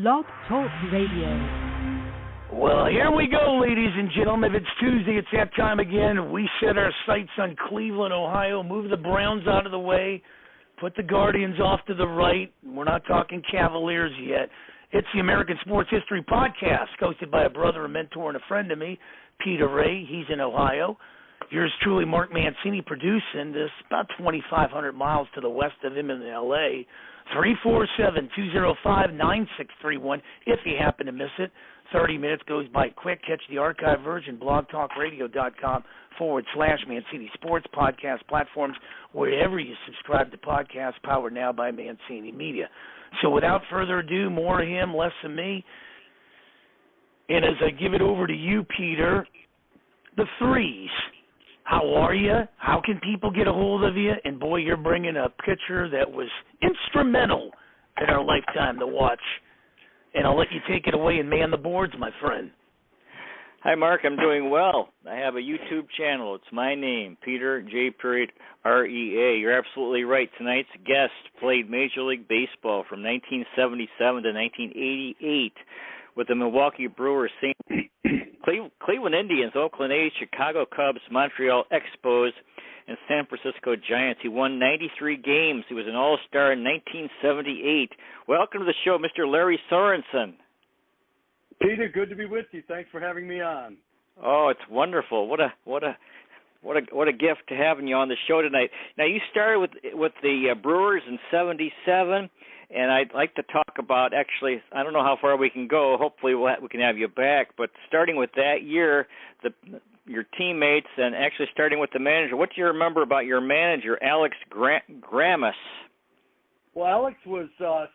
Blog Talk Radio. Well, here we go, ladies and gentlemen. If it's Tuesday, it's that time again. We set our sights on Cleveland, Ohio, move the Browns out of the way, put the Guardians off to the right. We're not talking Cavaliers yet. It's the American Sports History Podcast, hosted by a brother, a mentor, and a friend of me, Peter Ray. He's in Ohio. Yours truly, Mark Mancini, producing this about 2,500 miles to the west of him in L.A., 347-205-9631, if you happen to miss it. 30 minutes goes by quick. Catch the archive version, blogtalkradio.com/Mancini Sports podcast platforms, wherever you subscribe to podcasts, powered now by Mancini Media. So without further ado, more of him, less of me. And as I give it over to you, Peter, the threes. How are you? How can people get a hold of you? And, boy, you're bringing a picture that was instrumental in our lifetime to watch. And I'll let you take it away and man the boards, my friend. Hi, Mark. I'm doing well. I have a YouTube channel. It's my name, Peter J. R-E-A. You're absolutely right. Tonight's guest played Major League Baseball from 1977 to 1988 with the Milwaukee Brewers, Cleveland Indians, Oakland A's, Chicago Cubs, Montreal Expos, and San Francisco Giants. He won 93 games. He was an All-Star in 1978. Welcome to the show, Mr. Lary Sorensen. Peter, good to be with you. Thanks for having me on. Oh, it's wonderful. What a gift to having you on the show tonight. Now, you started with the Brewers in '77, and I'd like to talk about, actually, I don't know how far we can go. Hopefully we can have you back. But starting with that year, your teammates, and actually starting with the manager, what do you remember about your manager, Alex Grammas? Well, Alex was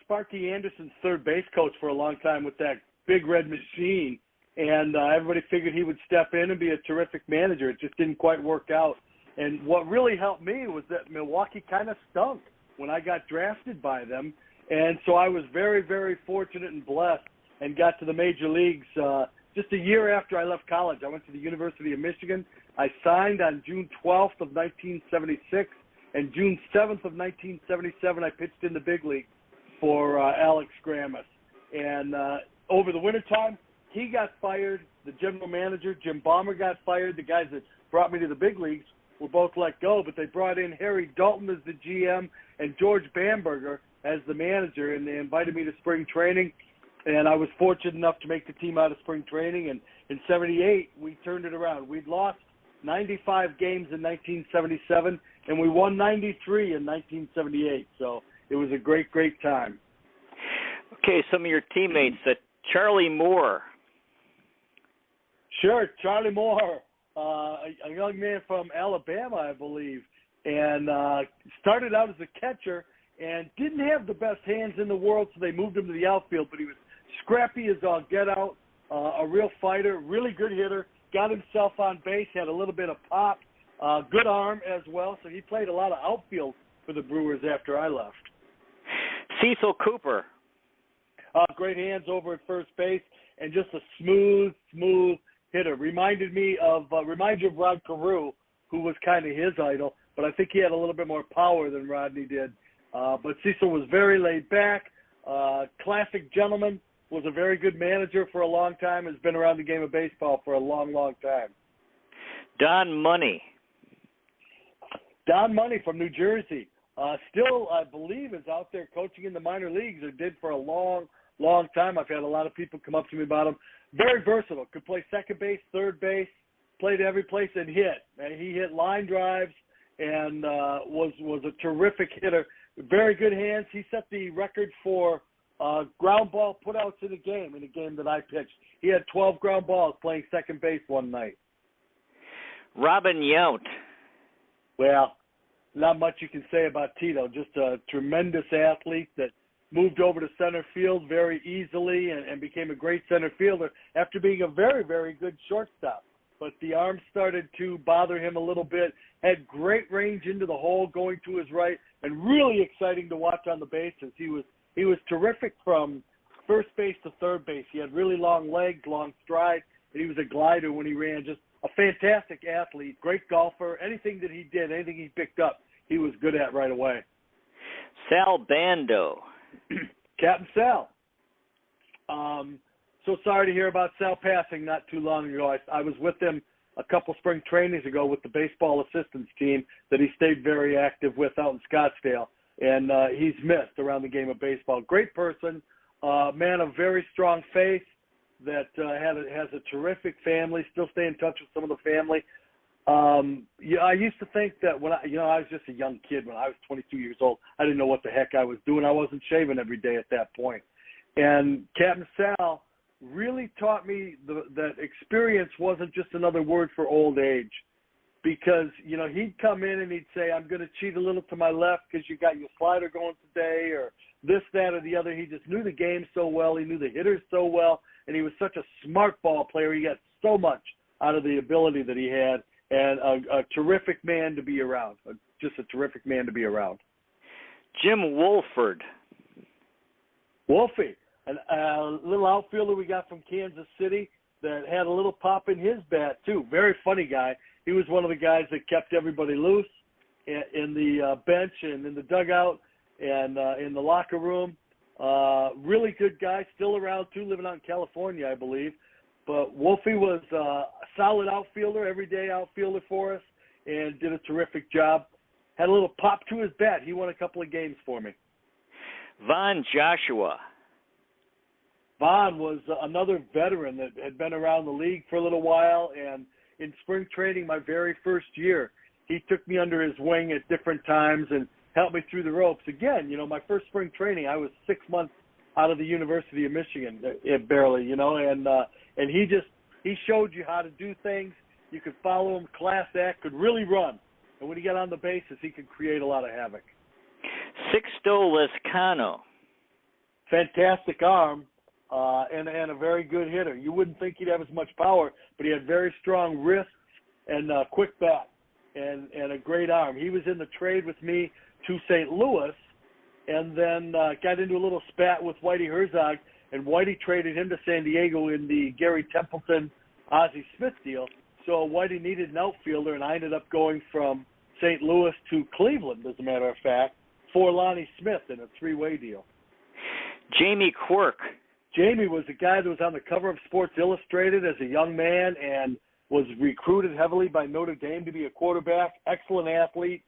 Sparky Anderson's third base coach for a long time with that big red machine, and everybody figured he would step in and be a terrific manager. It just didn't quite work out. And what really helped me was that Milwaukee kind of stunk when I got drafted by them. And so I was very, very fortunate and blessed and got to the major leagues just a year after I left college. I went to the University of Michigan. I signed on June 12th of 1976, and June 7th of 1977 I pitched in the big league for Alex Grammas. And over the wintertime, he got fired. The general manager, Jim Ballmer, got fired. The guys that brought me to the big leagues were both let go, but they brought in Harry Dalton as the GM and George Bamberger as the manager, and they invited me to spring training, and I was fortunate enough to make the team out of spring training, and in '78, we turned it around. We'd lost 95 games in 1977, and we won 93 in 1978, so it was a great, great time. Okay, some of your teammates, Charlie Moore. Sure, Charlie Moore, a young man from Alabama, I believe, and started out as a catcher and didn't have the best hands in the world, so they moved him to the outfield, but he was scrappy as all get out, a real fighter, really good hitter, got himself on base, had a little bit of pop, good arm as well, so he played a lot of outfield for the Brewers after I left. Cecil Cooper. Great hands over at first base, and just a smooth hitter. Reminds you of Rod Carew, who was kind of his idol, but I think he had a little bit more power than Rodney did. But Cecil was very laid back, classic gentleman, was a very good manager for a long time, has been around the game of baseball for a long, long time. Don Money. Don Money from New Jersey. Still, I believe, is out there coaching in the minor leagues, or did for a long, long time. I've had a lot of people come up to me about him. Very versatile. Could play second base, third base, played every place and hit. And he hit line drives and was a terrific hitter. Very good hands. He set the record for ground ball putouts in a game that I pitched. He had 12 ground balls playing second base one night. Robin Yount. Well, not much you can say about Tito. Just a tremendous athlete that moved over to center field very easily and became a great center fielder after being a very, very good shortstop. But the arm started to bother him a little bit, had great range into the hole going to his right, and really exciting to watch on the bases. He was terrific from first base to third base. He had really long legs, long stride, and he was a glider when he ran. Just a fantastic athlete, great golfer. Anything that he did, anything he picked up, he was good at right away. Sal Bando. Captain Sal. So sorry to hear about Sal passing not too long ago. I was with him a couple spring trainings ago with the baseball assistance team that he stayed very active with out in Scottsdale, and he's missed around the game of baseball. Great person, man of very strong faith that has a terrific family, still stay in touch with some of the family. Yeah, I used to think that when I was just a young kid when I was 22 years old. I didn't know what the heck I was doing. I wasn't shaving every day at that point. And Captain Sal really taught me that experience wasn't just another word for old age, because, he'd come in and he'd say, I'm going to cheat a little to my left because you got your slider going today, or this, that, or the other. He just knew the game so well. He knew the hitters so well, and he was such a smart ball player. He got so much out of the ability that he had, and a terrific man to be around, just a terrific man to be around. Jim Wolford. Wolfie, a little outfielder we got from Kansas City that had a little pop in his bat, too. Very funny guy. He was one of the guys that kept everybody loose in the bench and in the dugout and in the locker room. Really good guy, still around, too, living out in California, I believe. But Wolfie was a solid outfielder, everyday outfielder for us, and did a terrific job. Had a little pop to his bat. He won a couple of games for me. Von Joshua. Von was another veteran that had been around the league for a little while, and in spring training my very first year, he took me under his wing at different times and helped me through the ropes. Again, my first spring training, I was 6 months out of the University of Michigan, barely, and he showed you how to do things. You could follow him, class act, could really run. And when he got on the bases, he could create a lot of havoc. Sixto Lezcano. Fantastic arm, and a very good hitter. You wouldn't think he'd have as much power, but he had very strong wrists and quick bat and a great arm. He was in the trade with me to St. Louis, and then got into a little spat with Whitey Herzog, and Whitey traded him to San Diego in the Gary Templeton, Ozzie Smith deal. So Whitey needed an outfielder, and I ended up going from St. Louis to Cleveland, as a matter of fact, for Lonnie Smith in a three-way deal. Jamie Quirk. Jamie was a guy that was on the cover of Sports Illustrated as a young man and was recruited heavily by Notre Dame to be a quarterback, excellent athlete.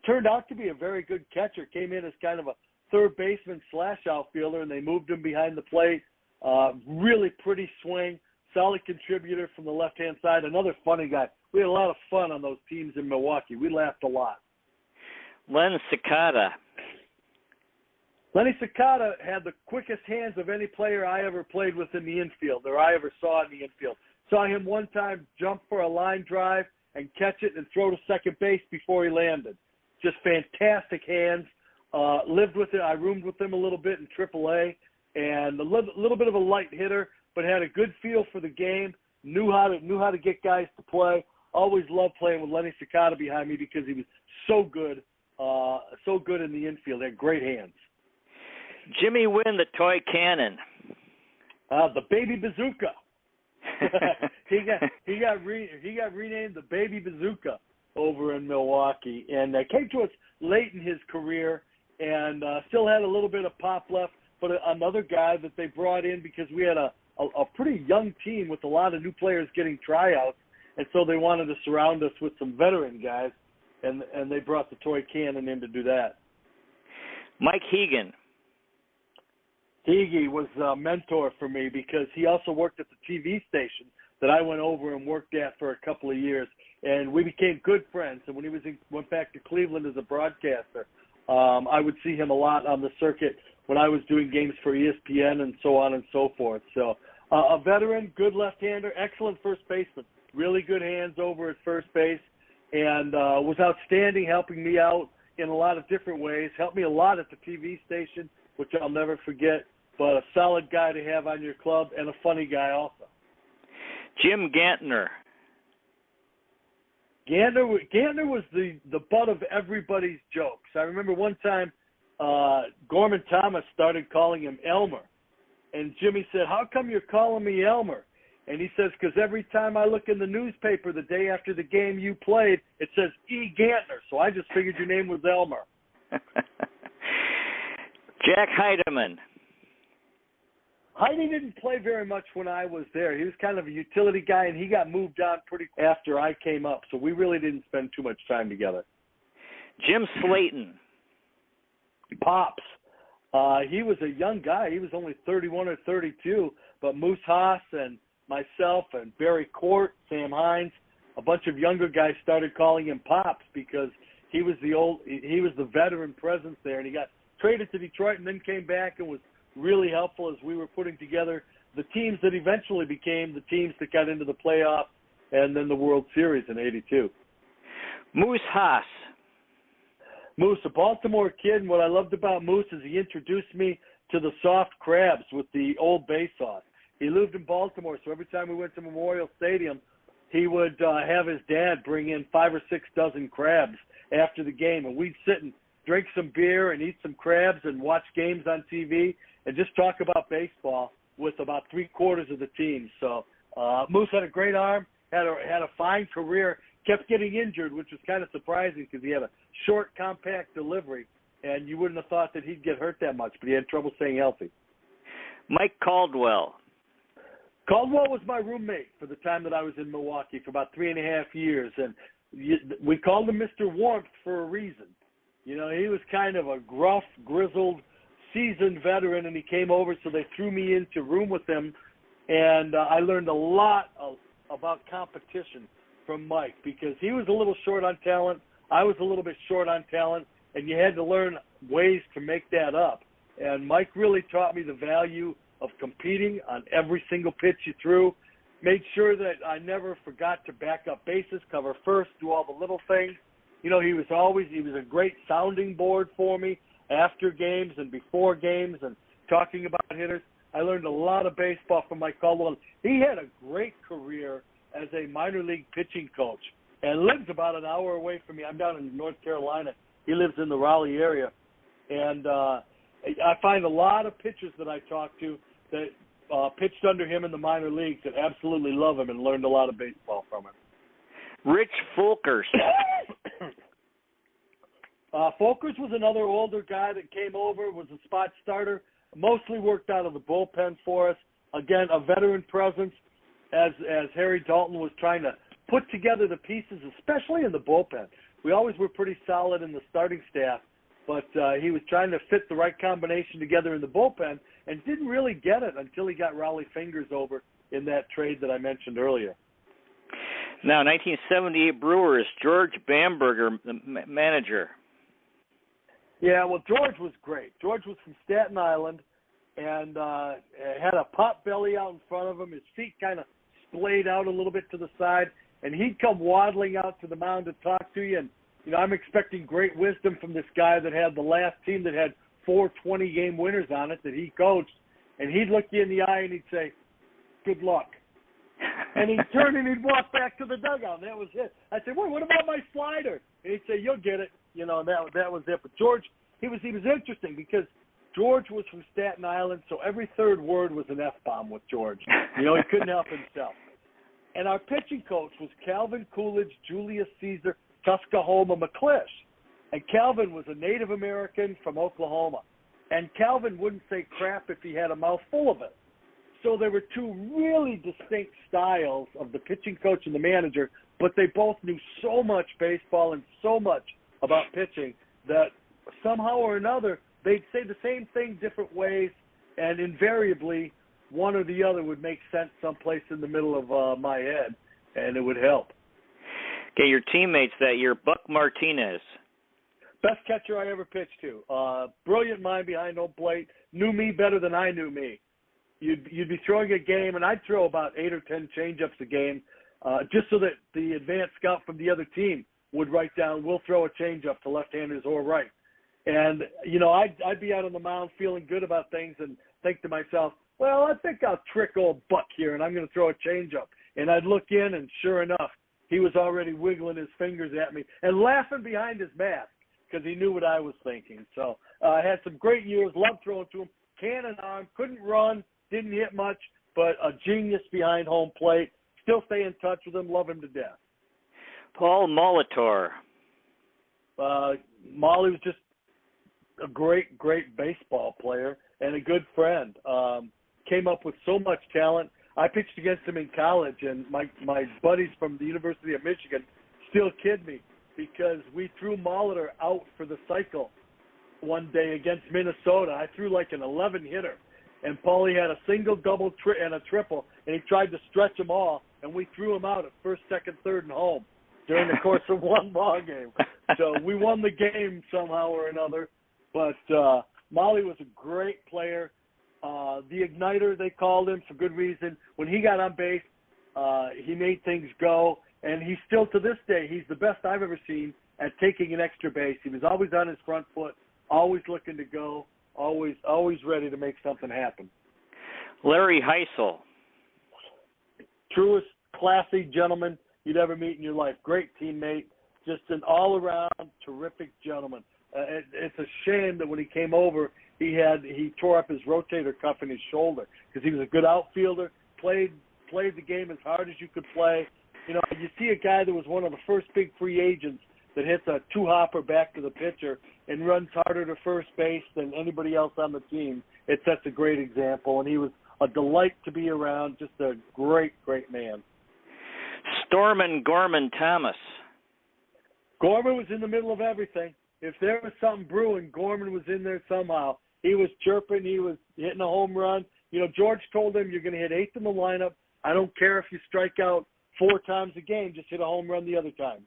Turned out to be a very good catcher, came in as kind of a third baseman / outfielder, and they moved him behind the plate. Really pretty swing, solid contributor from the left-hand side, another funny guy. We had a lot of fun on those teams in Milwaukee. We laughed a lot. Len Cicada. Lenny Cicada had the quickest hands of any player I ever played with in the infield, or I ever saw in the infield. Saw him one time jump for a line drive and catch it and throw to second base before he landed. Just fantastic hands. Lived with him. I roomed with him a little bit in AAA, and a little bit of a light hitter, but had a good feel for the game. Knew how to get guys to play. Always loved playing with Lenny Cicada behind me because he was so good in the infield. He had great hands. Jimmy Wynn, the toy cannon. The baby bazooka. he got renamed the baby bazooka over in Milwaukee, and came to us late in his career, and still had a little bit of pop left. But another guy that they brought in because we had a pretty young team with a lot of new players getting tryouts, and so they wanted to surround us with some veteran guys, and they brought the toy cannon in to do that. Mike Hegan. Higgy was a mentor for me because he also worked at the TV station that I went over and worked at for a couple of years, and we became good friends. And when he went back to Cleveland as a broadcaster, I would see him a lot on the circuit when I was doing games for ESPN and so on and so forth. So a veteran, good left-hander, excellent first baseman, really good hands over at first base, and was outstanding helping me out in a lot of different ways. Helped me a lot at the TV station, which I'll never forget, but a solid guy to have on your club and a funny guy also. Jim Gantner. Gantner was the butt of everybody's jokes. I remember one time Gorman Thomas started calling him Elmer, and Jimmy said, "How come you're calling me Elmer?" And he says, "Because every time I look in the newspaper the day after the game you played, it says E. Gantner, so I just figured your name was Elmer." Jack Heidemann. Heidi didn't play very much when I was there. He was kind of a utility guy, and he got moved on pretty after I came up, so we really didn't spend too much time together. Jim Slayton. Pops. He was a young guy. He was only 31 or 32, but Moose Haas and myself and Barry Court, Sam Hines, a bunch of younger guys started calling him Pops because he was the veteran presence there, and he got traded to Detroit and then came back and was really helpful as we were putting together the teams that eventually became the teams that got into the playoffs and then the World Series in '82. Moose Haas. Moose, a Baltimore kid, and what I loved about Moose is he introduced me to the soft crabs with the Old Bay sauce. He lived in Baltimore, so every time we went to Memorial Stadium, he would have his dad bring in 5 or 6 dozen crabs after the game, and we'd sit and drink some beer and eat some crabs and watch games on TV and just talk about baseball with about 3/4 of the team. So Moose had a great arm, had a fine career, kept getting injured, which was kind of surprising because he had a short, compact delivery, and you wouldn't have thought that he'd get hurt that much, but he had trouble staying healthy. Mike Caldwell. Caldwell was my roommate for the time that I was in Milwaukee for about 3.5 years, and we called him Mr. Warmth for a reason. You know, he was kind of a gruff, grizzled, seasoned veteran, and he came over, so they threw me into room with him, and I learned a lot about competition from Mike because he was a little short on talent. I was a little bit short on talent, and you had to learn ways to make that up. And Mike really taught me the value of competing on every single pitch you threw, made sure that I never forgot to back up bases, cover first, do all the little things. You know, he was a great sounding board for me after games and before games and talking about hitters. I learned a lot of baseball from Mike Caldwell. He had a great career as a minor league pitching coach and lives about an hour away from me. I'm down in North Carolina. He lives in the Raleigh area. And I find a lot of pitchers that I talk to that pitched under him in the minor leagues that absolutely love him and learned a lot of baseball from him. Rich Folkers. Folkers was another older guy that came over, was a spot starter, mostly worked out of the bullpen for us. Again, a veteran presence as Harry Dalton was trying to put together the pieces, especially in the bullpen. We always were pretty solid in the starting staff, but he was trying to fit the right combination together in the bullpen and didn't really get it until he got Raleigh Fingers over in that trade that I mentioned earlier. Now, 1978 Brewers, George Bamberger, the manager. Yeah, well, George was great. George was from Staten Island and had a pot belly out in front of him. His feet kind of splayed out a little bit to the side, and he'd come waddling out to the mound to talk to you. And, you know, I'm expecting great wisdom from this guy that had the last team that had 4 20-game winners on it that he coached. And he'd look you in the eye and he'd say, "Good luck." And he'd turn and he'd walk back to the dugout, and that was it. I'd say, "Well, what about my slider?" And he'd say, "You'll get it." You know, and that was it. But George, he was interesting because George was from Staten Island, so every third word was an F-bomb with George. You know, he couldn't help himself. And our pitching coach was Calvin Coolidge, Julius Caesar, Tuskahoma McClish. And Calvin was a Native American from Oklahoma. And Calvin wouldn't say crap if he had a mouthful of it. So there were 2 really distinct styles of the pitching coach and the manager, but they both knew so much baseball and so much about pitching that somehow or another they'd say the same thing different ways, and invariably one or the other would make sense someplace in the middle of my head, and it would help. Okay, your teammates that year, Buck Martinez. Best catcher I ever pitched to. Brilliant mind behind home plate. Knew me better than I knew me. You'd be throwing a game, and I'd throw about 8 or 10 changeups a game, just so that the advanced scout from the other team would write down, "We'll throw a changeup to left-handers or right." And, you know, I'd be out on the mound feeling good about things and think to myself, well, I think I'll trick old Buck here, and I'm going to throw a changeup. And I'd look in, and sure enough, he was already wiggling his fingers at me and laughing behind his mask because he knew what I was thinking. So I had some great years, loved throwing to him, cannon arm, couldn't run, didn't hit much, but a genius behind home plate. Still stay in touch with him, love him to death. Paul Molitor. Molly was just a great baseball player and a good friend. came up with so much talent. I pitched against him in college, and my buddies from the University of Michigan still kid me because we threw Molitor out for the cycle one day against Minnesota. I threw like an 11-hitter, and Paulie had a single, double, and a triple, and he tried to stretch them all, and we threw him out at first, second, third, and home during the course of one ball game. So we won the game somehow or another, but Molly was a great player. The igniter, they called him for good reason. When he got on base, he made things go, and he's still, to this day, he's the best I've ever seen at taking an extra base. He was always on his front foot, always looking to go, always ready to make something happen. Larry Heisel. Truest, classy gentleman you'd ever meet in your life. Great teammate, just an all-around terrific gentleman. It's a shame that when he came over, he tore up his rotator cuff in his shoulder because he was a good outfielder, played the game as hard as you could play. You know, you see a guy that was one of the first big free agents that hits a two-hopper back to the pitcher and runs harder to first base than anybody else on the team. It sets a great example, and he was a delight to be around, just a great, great man. Stormin Gorman Thomas. Gorman was in the middle of everything. If there was something brewing, Gorman was in there somehow. He was chirping. He was hitting a home run. You know, George told him, you're going to hit eighth in the lineup. I don't care if you strike out 4 times a game. Just hit a home run the other time.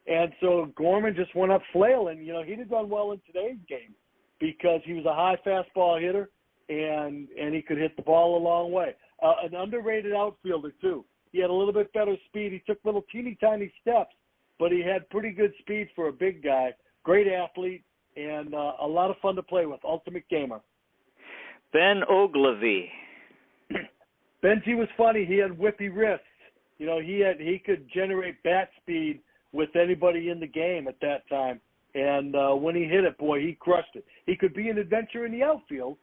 And so Gorman just went up flailing. You know, he did run well in today's game because he was a high fastball hitter and he could hit the ball a long way. An underrated outfielder, too. He had a little bit better speed. He took little teeny tiny steps, but he had pretty good speed for a big guy. Great athlete and a lot of fun to play with. Ultimate gamer. Ben Ogilvy. Benji was funny. He had whippy wrists. You know, he could generate bat speed with anybody in the game at that time. And when he hit it, boy, he crushed it. He could be an adventure in the outfield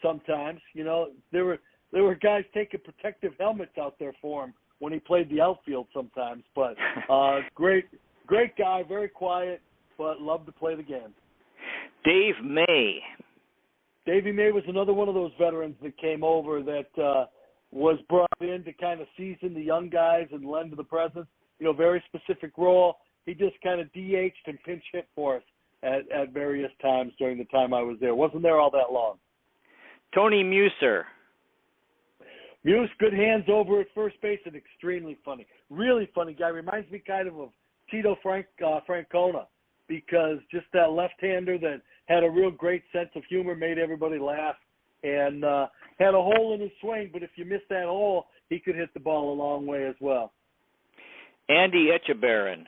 sometimes. You know, there were guys taking protective helmets out there for him when he played the outfield sometimes. But great guy, very quiet, but loved to play the game. Dave May. Davey May was another one of those veterans that came over that was brought in to kind of season the young guys and lend to the presence. You know, very specific role. He just kind of DH'd and pinch hit for us at various times during the time I was there. Wasn't there all that long. Tony Muser. Muse, good hands over at first base and extremely funny. Really funny guy. Reminds me kind of Tito Francona because just that left-hander that had a real great sense of humor, made everybody laugh, and had a hole in his swing, but if you missed that hole, he could hit the ball a long way as well. Andy Etchebarren.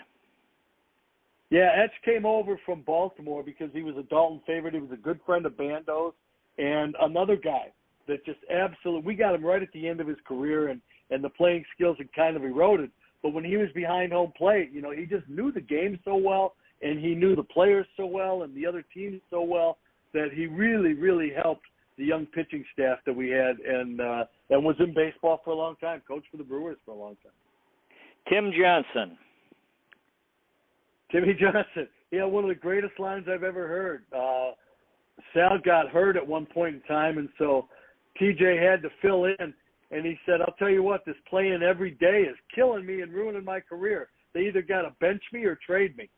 Yeah, Etch came over from Baltimore because he was a Dalton favorite. He was a good friend of Bando's, and another guy that just absolutely, we got him right at the end of his career, and the playing skills had kind of eroded. But when he was behind home plate, you know, he just knew the game so well, and he knew the players so well and the other teams so well that he really, really helped the young pitching staff that we had, and was in baseball for a long time, coached for the Brewers for a long time. Tim Johnson. Timmy Johnson. Yeah, one of the greatest lines I've ever heard. Sal got hurt at one point in time, and so TJ had to fill in, and he said, I'll tell you what, this playing every day is killing me and ruining my career. They either got to bench me or trade me.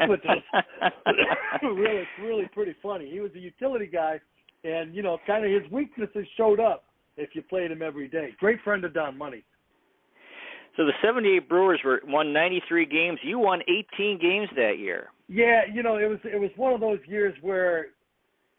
Which is really pretty funny. He was a utility guy, and, you know, kind of his weaknesses showed up if you played him every day. Great friend of Don Money. So the 78 Brewers won 93 games. You won 18 games that year. Yeah, you know, it was one of those years where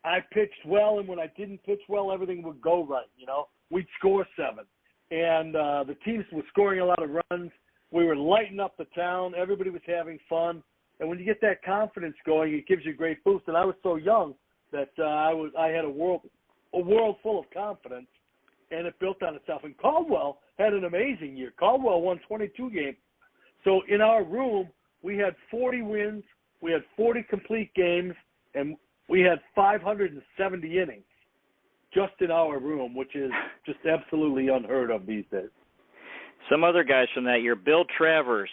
I pitched well, and when I didn't pitch well, everything would go right, you know. We'd score 7. And the teams were scoring a lot of runs. We were lighting up the town. Everybody was having fun. And when you get that confidence going, it gives you a great boost. And I was so young that I had a world full of confidence, and it built on itself. And Caldwell had an amazing year. Caldwell won 22 games. So in our room, we had 40 wins, we had 40 complete games, and we had 570 innings just in our room, which is just absolutely unheard of these days. Some other guys from that year, Bill Travers.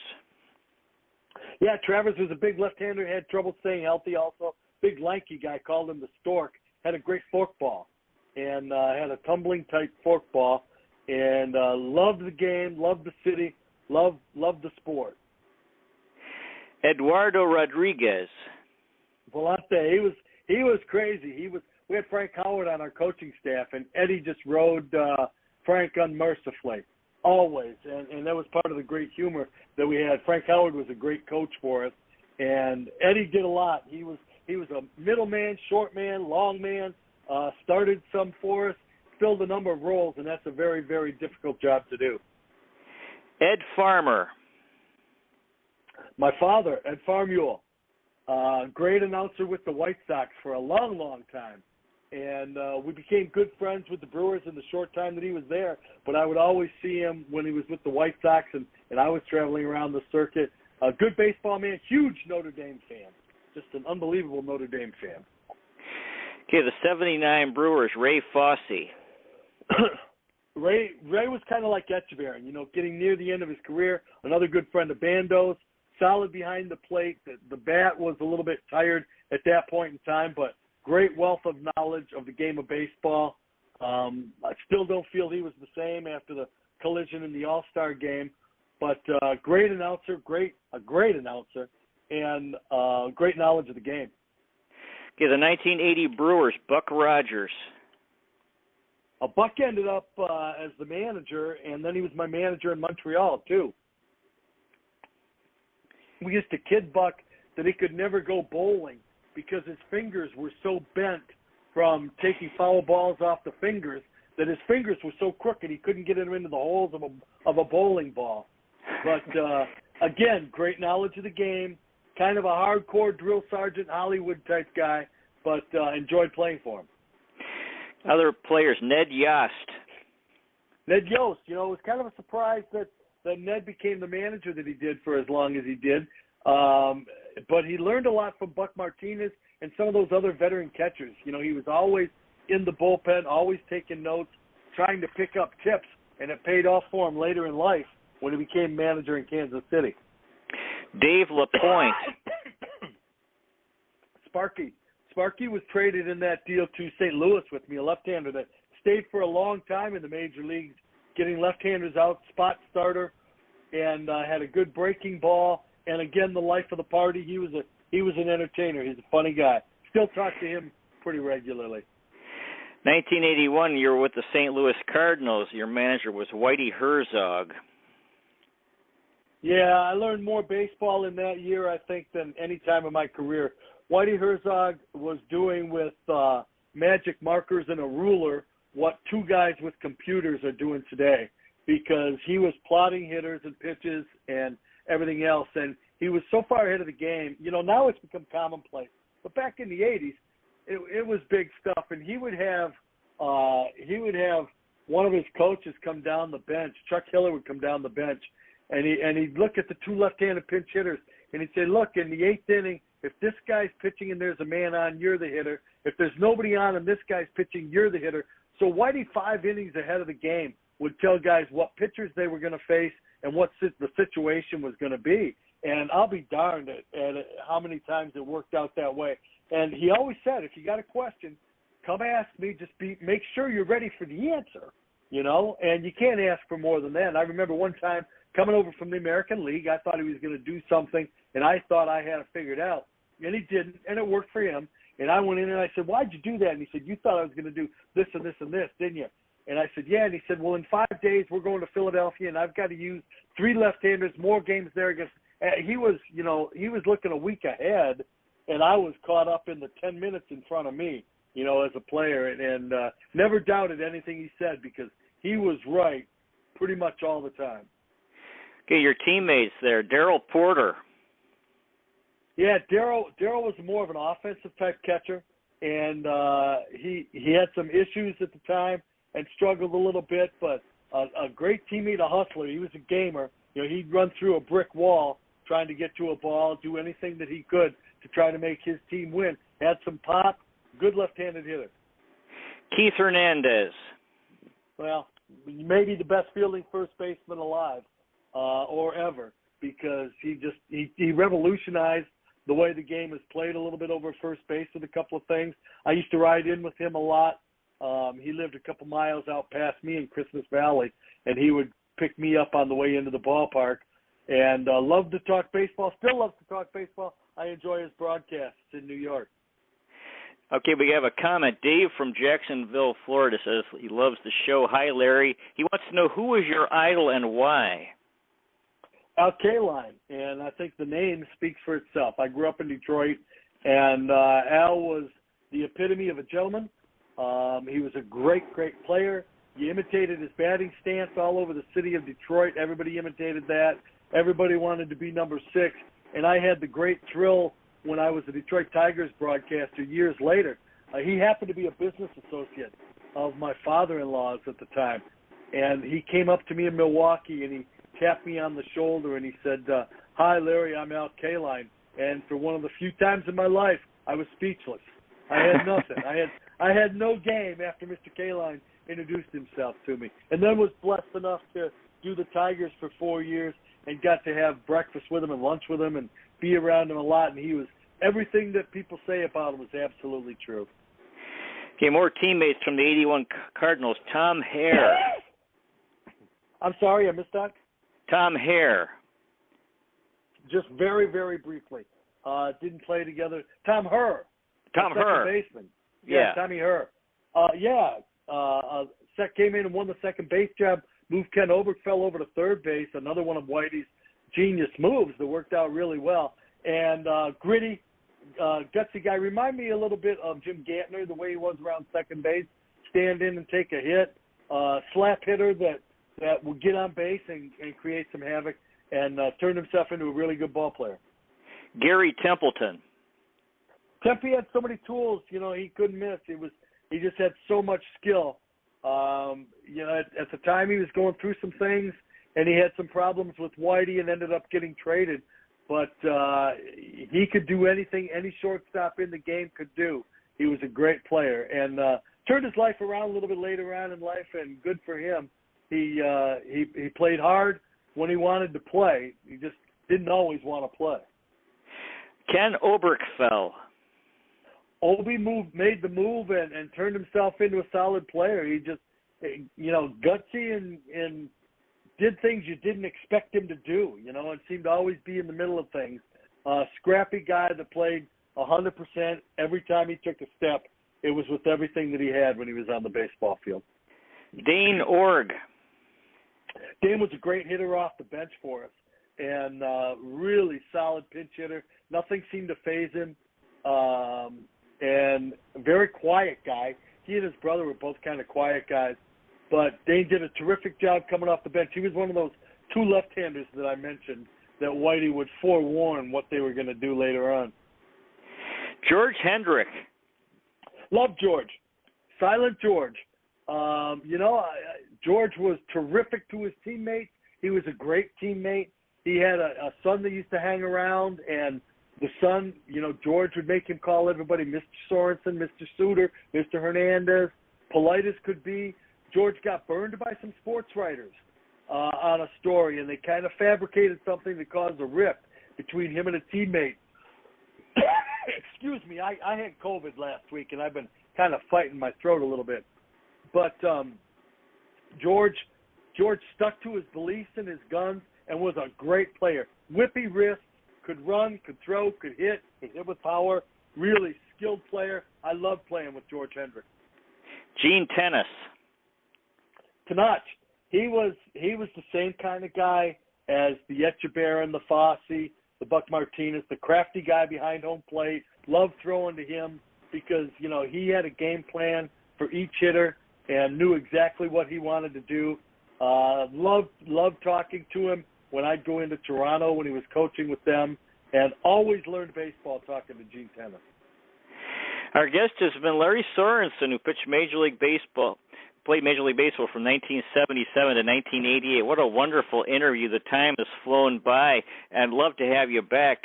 Yeah, Travers was a big left-hander, had trouble staying healthy also. Big lanky guy, called him the Stork, had a great forkball. and had a tumbling type forkball, and loved the game, loved the city, loved the sport. Eduardo Rodriguez. Volante, he was crazy. We had Frank Howard on our coaching staff, and Eddie just rode Frank unmercifully, always, and that was part of the great humor that we had. Frank Howard was a great coach for us, and Eddie did a lot. He was a middle man, short man, long man, started some for us, filled a number of roles, and that's a very, very difficult job to do. Ed Farmer. My father, Ed Farmule, great announcer with the White Sox for a long, long time. And we became good friends with the Brewers in the short time that he was there. But I would always see him when he was with the White Sox, and I was traveling around the circuit. A good baseball man, huge Notre Dame fan. Just an unbelievable Notre Dame fan. Okay, the 79 Brewers, Ray Fosse. Ray was kind of like Echeverry, getting near the end of his career. Another good friend of Bando's, solid behind the plate. The bat was a little bit tired at that point in time, but great wealth of knowledge of the game of baseball. I still don't feel he was the same after the collision in the All-Star game, but great announcer, a great announcer, and great knowledge of the game. Okay, the 1980 Brewers, Buck Rogers. Buck ended up as the manager, and then he was my manager in Montreal, too. We used to kid Buck that he could never go bowling because his fingers were so bent from taking foul balls off the fingers that his fingers were so crooked he couldn't get them into the holes of a bowling ball. But, again, great knowledge of the game, kind of a hardcore drill sergeant Hollywood-type guy, but enjoyed playing for him. Other players, Ned Yost. Ned Yost, it was kind of a surprise that Ned became the manager that he did for as long as he did. But he learned a lot from Buck Martinez and some of those other veteran catchers. He was always in the bullpen, always taking notes, trying to pick up tips, and it paid off for him later in life when he became manager in Kansas City. Dave LaPointe. Sparky was traded in that deal to St. Louis with me, a left-hander that stayed for a long time in the major leagues, getting left-handers out, spot starter, and had a good breaking ball. And again, the life of the party. He was an entertainer. He's a funny guy. Still talk to him pretty regularly. 1981, you were with the St. Louis Cardinals. Your manager was Whitey Herzog. Yeah, I learned more baseball in that year, I think, than any time in my career. Whitey Herzog was doing with magic markers and a ruler what two guys with computers are doing today, because he was plotting hitters and pitches and everything else, and he was so far ahead of the game. Now it's become commonplace, but back in the 80s, it was big stuff. And he would have one of his coaches come down the bench. Chuck Hiller would come down the bench, and he'd look at the two left-handed pinch hitters, and he'd say, look, in the eighth inning, if this guy's pitching and there's a man on, you're the hitter. If there's nobody on and this guy's pitching, you're the hitter. So Whitey, 5 innings ahead of the game, would tell guys what pitchers they were going to face and what the situation was going to be. And I'll be darned at how many times it worked out that way. And he always said, if you got a question, come ask me. Just make sure you're ready for the answer, and you can't ask for more than that. And I remember one time coming over from the American League, I thought he was going to do something, and I thought I had it figured out. And he didn't, and it worked for him. And I went in and I said, why'd you do that? And he said, you thought I was going to do this and this and this, didn't you? And I said, yeah. And he said, well, in 5 days we're going to Philadelphia, and I've got to use 3 left-handers, more games there against. He was looking a week ahead, and I was caught up in the 10 minutes in front of me, as a player, and never doubted anything he said because he was right pretty much all the time. Okay, your teammates there, Darryl Porter. Yeah, Darryl was more of an offensive type catcher, and he had some issues at the time and struggled a little bit, but a great teammate, a hustler. He was a gamer. He'd run through a brick wall trying to get to a ball, do anything that he could to try to make his team win. Had some pop, good left-handed hitter. Keith Hernandez. Well, maybe the best fielding first baseman alive or ever, because he revolutionized the way the game is played a little bit over first base with a couple of things. I used to ride in with him a lot, He lived a couple miles out past me in Christmas Valley, and he would pick me up on the way into the ballpark. And loved to talk baseball. Still loves to talk baseball. I enjoy his broadcasts in New York. Okay, we have a comment. Dave from Jacksonville, Florida says he loves the show. Hi, Larry. He wants to know who is your idol and why. Al Kaline, and I think the name speaks for itself. I grew up in Detroit, and Al was the epitome of a gentleman. He was a great, great player. You imitated his batting stance all over the city of Detroit. Everybody imitated that. Everybody wanted to be number 6. And I had the great thrill when I was a Detroit Tigers broadcaster years later. He happened to be a business associate of my father-in-law's at the time. And he came up to me in Milwaukee, and he tapped me on the shoulder, and he said, "Hi, Larry, I'm Al Kaline." And for one of the few times in my life, I was speechless. I had nothing. I had no game after Mr. Kaline introduced himself to me. And then was blessed enough to do the Tigers for 4 years and got to have breakfast with him and lunch with him and be around him a lot. And he was, everything that people say about him was absolutely true. Okay, more teammates from the 81 Cardinals. Tom Hare. I'm sorry, I missed that. Tom Hare. Just very, very briefly. Didn't play together. Tom Herr. Tom Herr. Second baseman. Yeah. Tommy Herr. Came in and won the second base job. Moved Ken Oberkfell over to third base. Another one of Whitey's genius moves that worked out really well. And gritty, gutsy guy. Remind me a little bit of Jim Gantner, the way he was around second base. Stand in and take a hit. Slap hitter that would get on base and create some havoc, and turned himself into a really good ball player. Gary Templeton. Tempe had so many tools, he couldn't miss. He just had so much skill. At the time he was going through some things, and he had some problems with Whitey and ended up getting traded. But he could do anything any shortstop in the game could do. He was a great player, and turned his life around a little bit later on in life, and good for him. He played hard when he wanted to play. He just didn't always want to play. Ken Oberkfell. Obi made the move and turned himself into a solid player. He just, gutsy and did things you didn't expect him to do, and seemed to always be in the middle of things. Scrappy guy that played 100% every time he took a step. It was with everything that he had when he was on the baseball field. Dane Org. Dane was a great hitter off the bench for us, and really solid pinch hitter. Nothing seemed to faze him, and a very quiet guy. He and his brother were both kind of quiet guys, but Dane did a terrific job coming off the bench. He was one of those two left-handers that I mentioned that Whitey would forewarn what they were going to do later on. George Hendrick. Love George. Silent George. George was terrific to his teammates. He was a great teammate. He had a son that used to hang around, and the son, George would make him call everybody Mr. Sorensen, Mr. Suter, Mr. Hernandez, polite as could be. George got burned by some sports writers on a story, and they kind of fabricated something that caused a rift between him and a teammate. Excuse me, I had COVID last week, and I've been kind of fighting my throat a little bit. But George stuck to his beliefs and his guns and was a great player. Whippy wrist, could run, could throw, could hit with power. Really skilled player. I loved playing with George Hendrick. Gene Tennis. Tenach. He was the same kind of guy as the Echeverria, the Fosse, the Buck Martinez, the crafty guy behind home plate. Loved throwing to him because, he had a game plan for each hitter and knew exactly what he wanted to do. Loved talking to him when I'd go into Toronto when he was coaching with them, and always learned baseball talking to Gene Tennis. Our guest has been Lary Sorensen, who played Major League Baseball from 1977 to 1988. What a wonderful interview. The time has flown by, and love to have you back.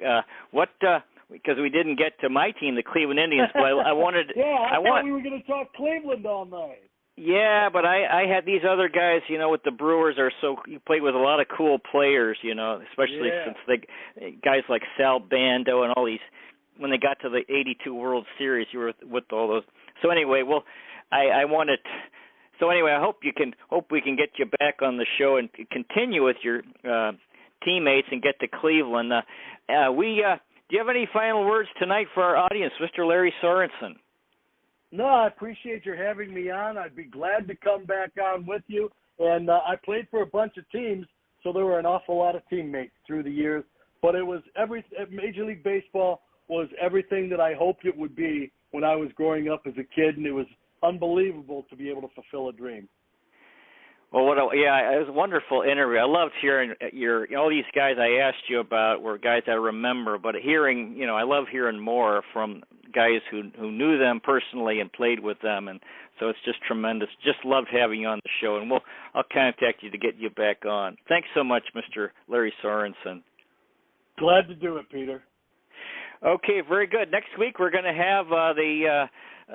Because we didn't get to my team, the Cleveland Indians, but I wanted... I thought we were going to talk Cleveland all night. Yeah, but I had these other guys, with the Brewers you played with a lot of cool players, especially since guys like Sal Bando and all these, when they got to the 82 World Series, you were with all those. So anyway, I wanted. So anyway, I hope we can get you back on the show and continue with your teammates and get to Cleveland. Do you have any final words tonight for our audience, Mr. Lary Sorensen? No, I appreciate your having me on. I'd be glad to come back on with you. And I played for a bunch of teams, so there were an awful lot of teammates through the years. But it was Major League Baseball was everything that I hoped it would be when I was growing up as a kid, and it was unbelievable to be able to fulfill a dream. Well, it was a wonderful interview. I loved hearing all these guys I asked you about were guys I remember, but I love hearing more from guys who knew them personally and played with them, and so it's just tremendous. Just loved having you on the show, and I'll contact you to get you back on. Thanks so much, Mr. Lary Sorensen. Glad to do it, Peter. Okay, very good. Next week we're going to have the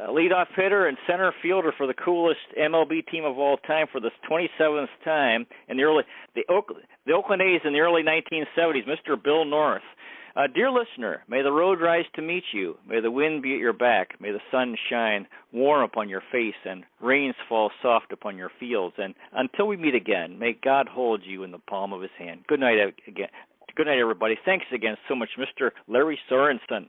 leadoff hitter and center fielder for the coolest MLB team of all time for the 27th time in the Oakland A's in the early 1970s, Mr. Bill North. Dear listener, may the road rise to meet you. May the wind be at your back. May the sun shine warm upon your face and rains fall soft upon your fields. And until we meet again, may God hold you in the palm of his hand. Good night again. Good night, everybody. Thanks again so much, Mr. Lary Sorensen.